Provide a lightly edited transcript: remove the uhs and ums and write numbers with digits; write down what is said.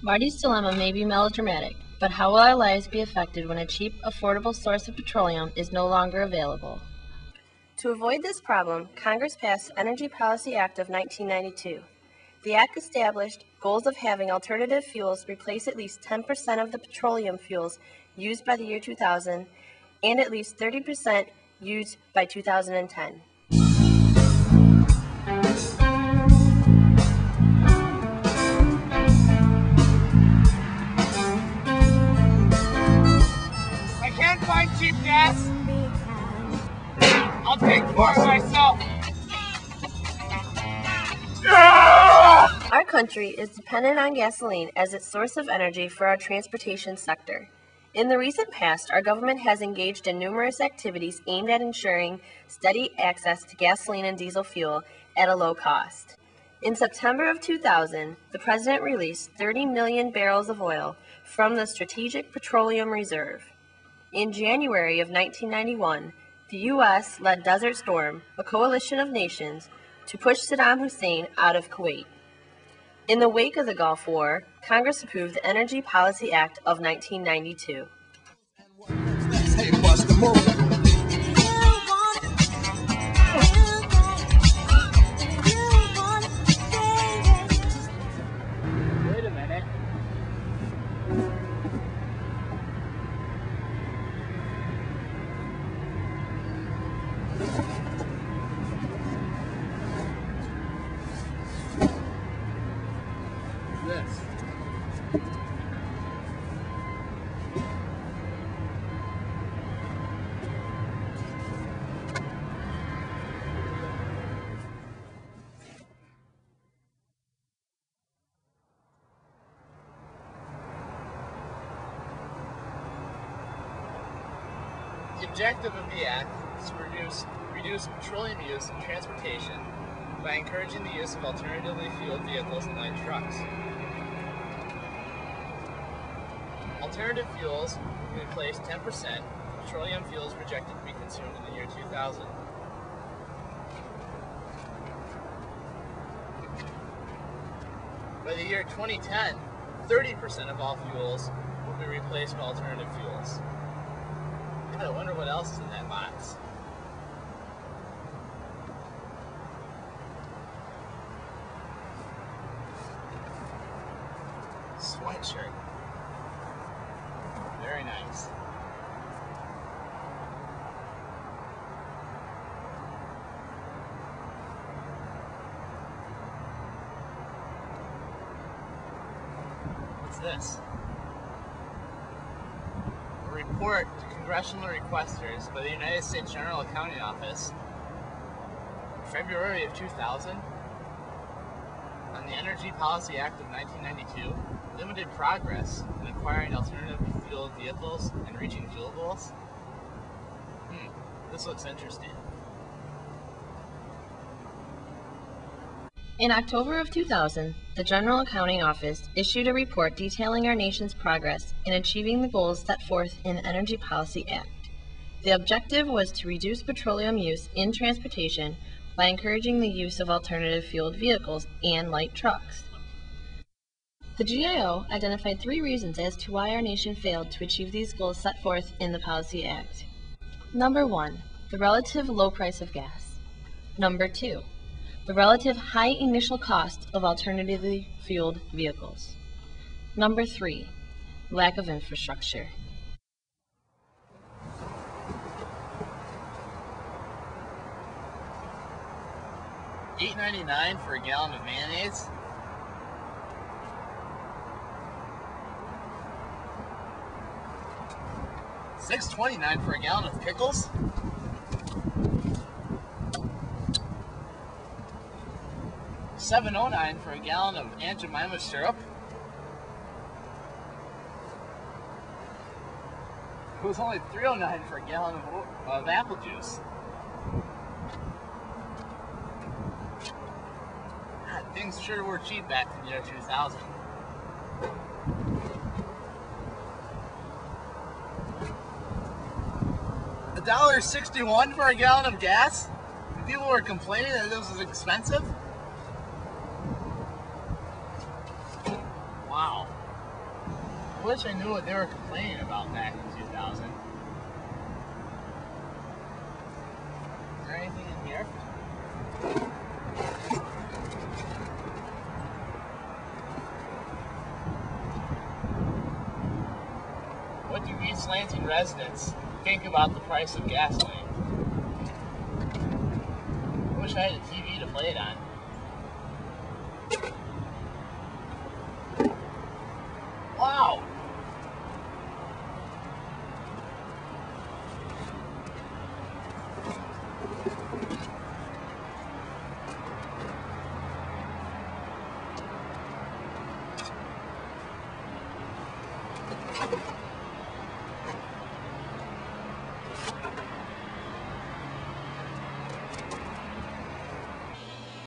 Marty's dilemma may be melodramatic, but how will our lives be affected when a cheap, affordable source of petroleum is no longer available? To avoid this problem, Congress passed the Energy Policy Act of 1992. The act established goals of having alternative fuels replace at least 10% of the petroleum fuels used by the year 2000 and at least 30% used by 2010. I can't find cheap gas. I'll take more myself. Our country is dependent on gasoline as its source of energy for our transportation sector. In the recent past, our government has engaged in numerous activities aimed at ensuring steady access to gasoline and diesel fuel at a low cost. In September of 2000, the President released 30 million barrels of oil from the Strategic Petroleum Reserve. In January of 1991, the U.S. led Desert Storm, a coalition of nations, to push Saddam Hussein out of Kuwait. In the wake of the Gulf War, Congress approved the Energy Policy Act of 1992. Wait a minute. This. The objective of the Act is to reduce petroleum use in transportation by encouraging the use of alternatively fueled vehicles and light trucks. Alternative fuels will replace 10% of petroleum fuels projected to be consumed in the year 2000. By the year 2010, 30% of all fuels will be replaced by alternative fuels. I wonder what else is in that box. Sweatshirt. Very nice. What's this? A report to congressional requesters by the United States General Accounting Office in February of 2000 on the Energy Policy Act of 1992 limited progress in acquiring alternative fuel vehicles and reaching fuel goals. This looks interesting. In October of 2000, the General Accounting Office issued a report detailing our nation's progress in achieving the goals set forth in the Energy Policy Act. The objective was to reduce petroleum use in transportation by encouraging the use of alternative fueled vehicles and light trucks. The GAO identified 3 reasons as to why our nation failed to achieve these goals set forth in the Policy Act. Number 1, the relative low price of gas. Number 2, the relative high initial cost of alternatively fueled vehicles. Number 3, lack of infrastructure. $8.99 for a gallon of mayonnaise. $6.29 for a gallon of pickles. $7.09 for a gallon of Aunt Jemima syrup. It was only $3.09 for a gallon of apple juice. God, things sure were cheap back in the year 2000. $1.61 for a gallon of gas? People were complaining that this was expensive? Wow. I wish I knew what they were complaining about back in 2000. Is there anything in here? What do East Lansing residents think about the price of gasoline? I wish I had a TV to play it on. Wow!